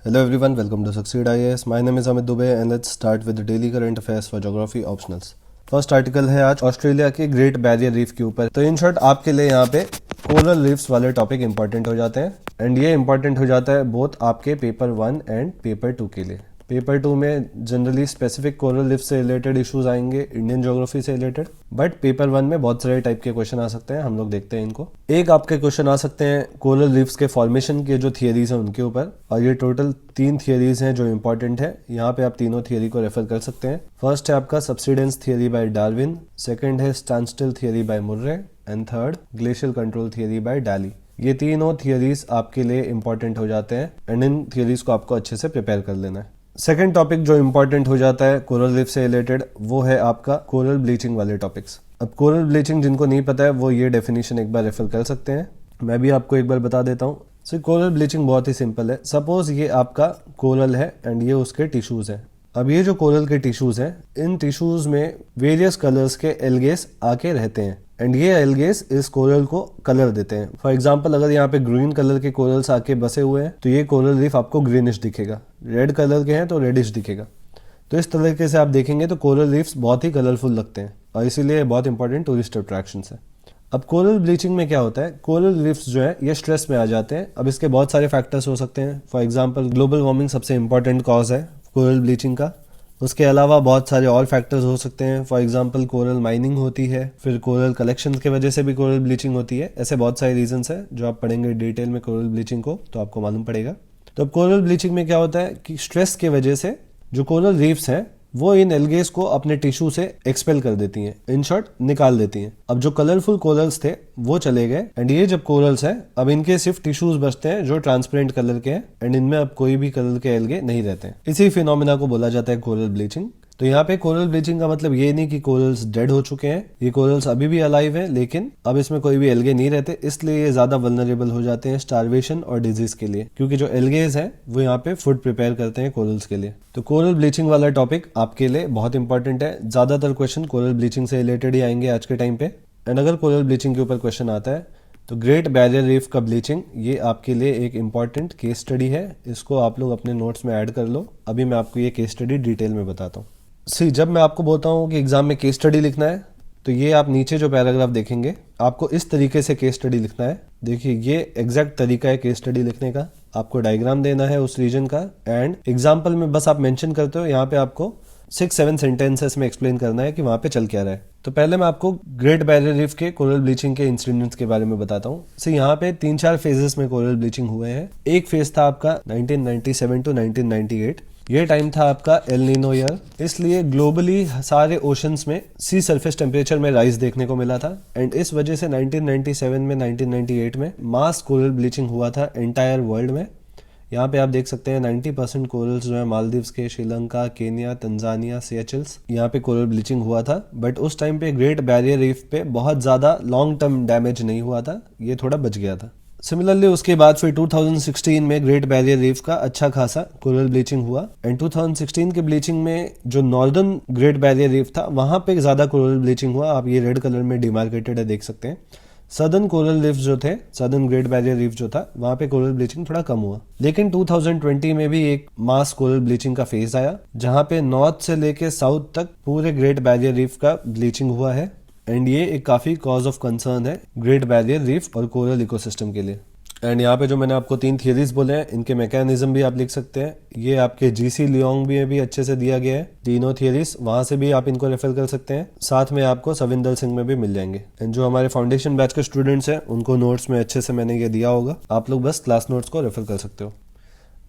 Hello everyone, welcome to Succeed IAS. My name is Amit Dubey and let's start with the daily current affairs for geography optionals. First article है आज Australia के great barrier reef के ऊपर। तो in short आपके लिए यहाँ पे कोरल रीफ्स वाले टॉपिक इंपॉर्टेंट हो जाते हैं एंड ये इंपॉर्टेंट हो जाता है बोथ आपके पेपर 1 एंड पेपर 2 के लिए। पेपर 2 में जनरली स्पेसिफिक कोरल रीफ से रिलेटेड इश्यूज आएंगे, इंडियन ज्योग्राफी से रिलेटेड, बट पेपर 1 में बहुत सारे टाइप के क्वेश्चन आ सकते हैं। हम लोग देखते हैं इनको। एक आपके क्वेश्चन आ सकते हैं कोरल रीफ्स के फॉर्मेशन के जो थियरीज हैं उनके ऊपर, और ये टोटल 3 थियरीज हैं जो इंपॉर्टेंट है। यहाँ पे आप तीनों थियरी को रेफर कर सकते हैं। फर्स्ट है आपका subsidence theory by Darwin, second है standstill theory by Murray and third glacial control theory by Daly. ये तीनों थियरीज आपके लिए इंपॉर्टेंट हो जाते हैं एंड इन थियरीज को आपको अच्छे से प्रिपेयर कर लेना है। सेकेंड टॉपिक जो इंपॉर्टेंट हो जाता है कोरल रीफ से रिलेटेड वो है आपका कोरल ब्लीचिंग वाले टॉपिक्स। अब कोरल ब्लीचिंग जिनको नहीं पता है वो ये डेफिनेशन एक बार रेफर कर सकते हैं। मैं भी आपको एक बार बता देता हूँ। सो कोरल ब्लीचिंग बहुत ही सिंपल है। सपोज ये आपका कोरल है एंड ये उसके टिश्यूज है। अब ये जो कोरल के टिश्यूज हैं, इन टिश्यूज में वेरियस कलर्स के एल्गेस आके रहते हैं एंड ये एल्गेस इस कोरल को कलर देते हैं। फॉर एग्जांपल अगर यहाँ पे ग्रीन कलर के कोरल्स आके बसे हुए हैं तो ये कोरल रीफ आपको ग्रीनिश दिखेगा, रेड कलर के हैं तो रेडिश दिखेगा। तो इस तरीके से आप देखेंगे तो कोरल रीफ्स बहुत ही कलरफुल लगते हैं और इसीलिए बहुत इंपॉर्टेंट टूरिस्ट अट्रैक्शन है। अब कोरल ब्लीचिंग में क्या होता है, कोरल रीफ्स जो है ये स्ट्रेस में आ जाते हैं। अब इसके बहुत सारे फैक्टर्स हो सकते हैं। फॉर एग्जांपल ग्लोबल वार्मिंग सबसे इंपॉर्टेंट कॉज है कोरल ब्लीचिंग का। उसके अलावा बहुत सारे और फैक्टर्स हो सकते हैं। फॉर एग्जांपल कोरल माइनिंग होती है, फिर कोरल कलेक्शन की वजह से भी कोरल ब्लीचिंग होती है। ऐसे बहुत सारे रीजंस हैं जो आप पढ़ेंगे डिटेल में कोरल ब्लीचिंग को तो आपको मालूम पड़ेगा। तो अब कोरल ब्लीचिंग में क्या होता है कि स्ट्रेस की वजह से जो कोरल रीफ्स हैं वो इन एल्गेस को अपने टिश्यू से एक्सपेल कर देती हैं, इन शॉर्ट निकाल देती हैं। अब जो कलरफुल कोरल्स थे वो चले गए एंड ये जब कोरल्स हैं अब इनके सिर्फ टिश्यूज बचते हैं जो ट्रांसपेरेंट कलर के हैं एंड इनमें अब कोई भी कलर के एल्गे नहीं रहते हैं। इसी फिनोमिना को बोला जाता है कोरल ब्लीचिंग। तो यहाँ पे कोरल ब्लीचिंग का मतलब ये नहीं कि कोरल्स डेड हो चुके हैं, ये कोरल्स अभी भी अलाइव हैं लेकिन अब इसमें कोई भी एल्गे नहीं रहते, इसलिए ये ज्यादा वल्नरेबल हो जाते हैं स्टारवेशन और डिजीज के लिए, क्योंकि जो एल्गेज हैं वो यहाँ पे फूड प्रिपेयर करते हैं कोरल्स के लिए। तो कोरल ब्लीचिंग वाला टॉपिक आपके लिए बहुत इंपॉर्टेंट है। ज्यादातर क्वेश्चन कोरल ब्लीचिंग से रिलेटेड ही आएंगे आज के टाइम पे। एंड अगर कोरल ब्लीचिंग के ऊपर क्वेश्चन आता है तो ग्रेट बैरियर रीफ का ब्लीचिंग ये आपके लिए एक इंपॉर्टेंट केस स्टडी है। इसको आप लोग अपने नोट्स में ऐड कर लो। अभी मैं आपको ये केस स्टडी डिटेल में बताता हूँ। जब मैं आपको बोलता हूँ कि एग्जाम में केस स्टडी लिखना है तो ये आप नीचे जो पैराग्राफ देखेंगे आपको इस तरीके से केस स्टडी लिखना है। देखिए ये एग्जैक्ट तरीका है केस स्टडी लिखने का। आपको डायग्राम देना है उस रीजन का एंड एग्जाम्पल में बस आप मेंशन करते हो। यहाँ पे आपको 6-7 सेंटेंसेस में एक्सप्लेन करना है कि वहां पे चल क्या रहा है। तो पहले मैं आपको ग्रेट बैरियर रीफ के कोरल ब्लीचिंग के इंसिडेंट्स के बारे में बताता हूँ। यहाँ पे 3-4 फेजेस में कोरल ब्लीचिंग हुए हैं। एक फेज था आपका 1997 टू 1998। ये टाइम था आपका एल नीनो ईयर, इसलिए ग्लोबली सारे ओशंस में सी सरफेस टेम्परेचर में राइज देखने को मिला था एंड इस वजह से 1997 में 1998 में मास कोरल ब्लीचिंग हुआ था एंटायर वर्ल्ड में। यहाँ पे आप देख सकते हैं 90% कोरल्स जो है मालदीव्स के, श्रीलंका, केन्या, तंजानिया, सिएचल्स, यहाँ पे कोरल ब्लीचिंग हुआ था। बट उस टाइम पे ग्रेट बैरियर रीफ पे बहुत ज्यादा लॉन्ग टर्म डैमेज नहीं हुआ था, ये थोड़ा बच गया था। सिमिलरली उसके बाद फिर 2016 में ग्रेट बैरियर रीफ का अच्छा खासा कोरल ब्लीचिंग हुआ एंड 2016 के ब्लीचिंग में जो नॉर्दर्न ग्रेट बैरियर रीफ था वहां पे ज्यादा कोरल ब्लीचिंग हुआ। आप ये रेड कलर में डिमार्केटेड है, देख सकते हैं। सदर्न कोरल रीफ जो थे, सदर्न ग्रेट बैरियर रीफ जो था वहां पे कोरल ब्लीचिंग थोड़ा कम हुआ। लेकिन 2020 में भी एक मास कोरल ब्लीचिंग का फेज आया जहां पे नॉर्थ से लेके साउथ तक पूरे ग्रेट बैरियर रीफ का ब्लीचिंग हुआ है एंड ये एक काफी कॉज ऑफ कंसर्न है ग्रेट बैरियर रीफ और कोरल इकोसिस्टम के लिए। एंड यहाँ पे जो मैंने आपको 3 थियरीज बोले हैं इनके मैकेनिज्म भी आप लिख सकते हैं। ये आपके जीसी लियोंग भी अच्छे से दिया गया है, तीनों थियरीज, वहां से भी आप इनको रेफर कर सकते हैं। साथ में आपको सविंदर सिंह में भी मिल जाएंगे। एंड जो हमारे फाउंडेशन बैच के स्टूडेंट्स हैं उनको नोट्स में अच्छे से मैंने ये दिया होगा, आप लोग बस क्लास नोट्स को रेफर कर सकते हो।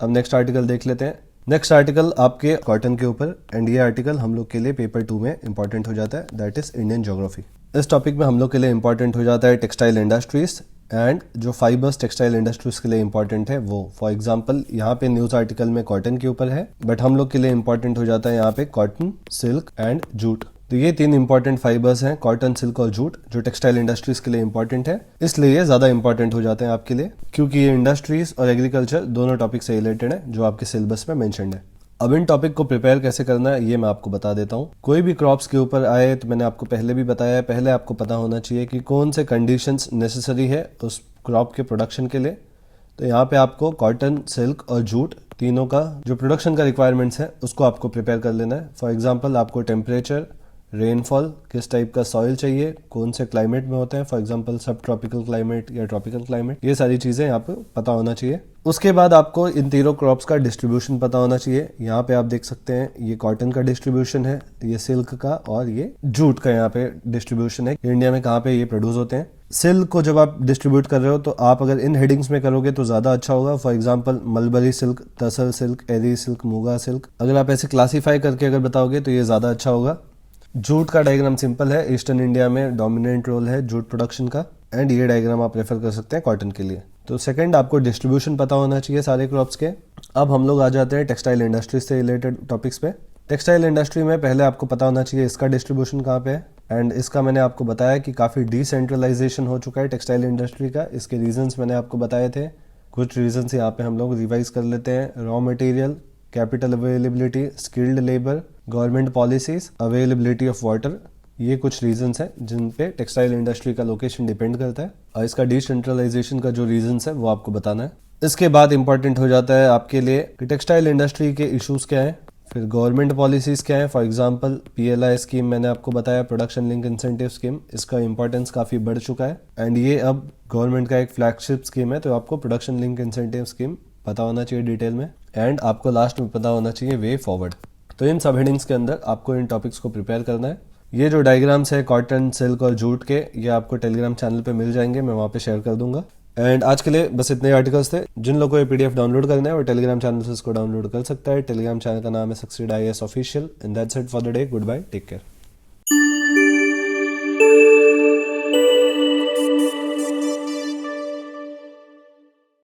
अब नेक्स्ट आर्टिकल देख लेते हैं। नेक्स्ट आर्टिकल आपके कॉटन के ऊपर एंड ये आर्टिकल हम लोग के लिए पेपर 2 में इंपॉर्टेंट हो जाता है, दैट इज इंडियन ज्योग्राफी। इस टॉपिक में हम लोग के लिए इंपॉर्टेंट हो जाता है टेक्सटाइल इंडस्ट्रीज एंड जो फाइबर्स टेक्सटाइल इंडस्ट्रीज के लिए इंपॉर्टेंट है वो। फॉर एग्जांपल यहाँ पे न्यूज आर्टिकल में कॉटन के ऊपर है, बट हम लोग के लिए इंपॉर्टेंट हो जाता है यहाँ पे कॉटन, सिल्क एंड जूट। तो ये 3 इंपॉर्टेंट फाइबर्स हैं, कॉटन, सिल्क और जूट, जो टेक्सटाइल इंडस्ट्रीज के लिए इंपॉर्टेंट है। इसलिए ये ज्यादा इंपॉर्टेंट हो जाते हैं आपके लिए, क्योंकि ये इंडस्ट्रीज और एग्रीकल्चर दोनों टॉपिक से रिलेटेड है जो आपके सिलेबस में मेंशन्ड है। अब इन टॉपिक को प्रिपेयर कैसे करना है ये मैं आपको बता देता हूँ। कोई भी क्रॉप्स के ऊपर आए तो मैंने आपको पहले भी बताया है, पहले आपको पता होना चाहिए कि कौन से कंडीशंस नेसेसरी है उस क्रॉप के प्रोडक्शन के लिए, तो यहाँ पे आपको कॉटन, सिल्क और जूट तीनों का जो प्रोडक्शन का रिक्वायरमेंट्स है उसको आपको प्रिपेयर कर लेना है। फॉर एग्जांपल आपको टेम्परेचर, रेनफॉल, किस टाइप का सॉइल चाहिए, कौन से क्लाइमेट में होते हैं, फॉर एग्जांपल सब ट्रॉपिकल क्लाइमेट या ट्रॉपिकल क्लाइमेट, ये सारी चीज़ें यहाँ पे पता होना चाहिए। उसके बाद आपको इन तीनों क्रॉप्स का डिस्ट्रीब्यूशन पता होना चाहिए। यहाँ पे आप देख सकते हैं ये कॉटन का डिस्ट्रीब्यूशन है, ये सिल्क का और ये जूट का यहाँ पे डिस्ट्रीब्यूशन है, इंडिया में कहाँ पे ये प्रोड्यूस होते हैं। सिल्क को जब आप डिस्ट्रीब्यूट कर रहे हो तो आप अगर इन हेडिंग्स में करोगे तो ज़्यादा अच्छा होगा। For example mulberry silk, tasar silk, eri silk, muga silk, अगर आप ऐसे क्लासीफाई करके अगर बताओगे तो ये ज़्यादा अच्छा होगा। जूट का डायग्राम सिंपल है, ईस्टर्न इंडिया में डोमिनेंट रोल है जूट प्रोडक्शन का, एंड ये डायग्राम आप रेफर कर सकते हैं कॉटन के लिए। तो सेकंड, आपको डिस्ट्रीब्यूशन पता होना चाहिए सारे क्रॉप्स के। अब हम लोग आ जाते हैं टेक्सटाइल इंडस्ट्री से रिलेटेड टॉपिक्स पे। टेक्सटाइल इंडस्ट्री में पहले आपको पता होना चाहिए इसका डिस्ट्रीब्यूशन कहाँ पे है, एंड इसका मैंने आपको बताया कि काफ़ी डिसेंट्रलाइजेशन हो चुका है टेक्सटाइल इंडस्ट्री का। इसके रीजंस मैंने आपको बताए थे, कुछ रीजंस यहाँ पे हम लोग रिवाइज कर लेते हैं। Raw material, capital availability, skilled labour, government policies, availability of water, ये कुछ रीजंस हैं जिन पे टेक्सटाइल इंडस्ट्री का लोकेशन डिपेंड करता है, और इसका डिसेंट्रलाइजेशन का जो रीजंस है वो आपको बताना है। इसके बाद इंपॉर्टेंट हो जाता है आपके लिए कि टेक्सटाइल इंडस्ट्री के इश्यूज क्या हैं, फिर गवर्नमेंट पॉलिसीज क्या है। फॉर एग्जांपल PLI स्कीम मैंने आपको बताया, प्रोडक्शन लिंक इंसेंटिव स्कीम, इसका इंपॉर्टेंस काफ़ी बढ़ चुका है एंड ये अब गवर्नमेंट का एक फ्लैगशिप स्कीम है, तो आपको प्रोडक्शन लिंक इंसेंटिव स्कीम पता होना चाहिए डिटेल में, एंड आपको लास्ट में पता होना चाहिए वे फॉरवर्ड। तो इन सब हेडिंग्स के अंदर आपको इन टॉपिक्स को प्रिपेयर करना है। ये जो डायग्राम्स है कॉटन, सिल्क और जूट के, ये आपको टेलीग्राम चैनल पे मिल जाएंगे, मैं वहाँ पे शेयर कर दूंगा। एंड आज के लिए बस इतने आर्टिकल्स थे। जिन लोगों को ये PDF डाउनलोड करना है वो टेलीग्राम चैनल से इसको डाउनलोड कर सकता है। टेलीग्राम चैनल का नाम है Succeed IAS official, and that's it for the day. Goodbye, take care.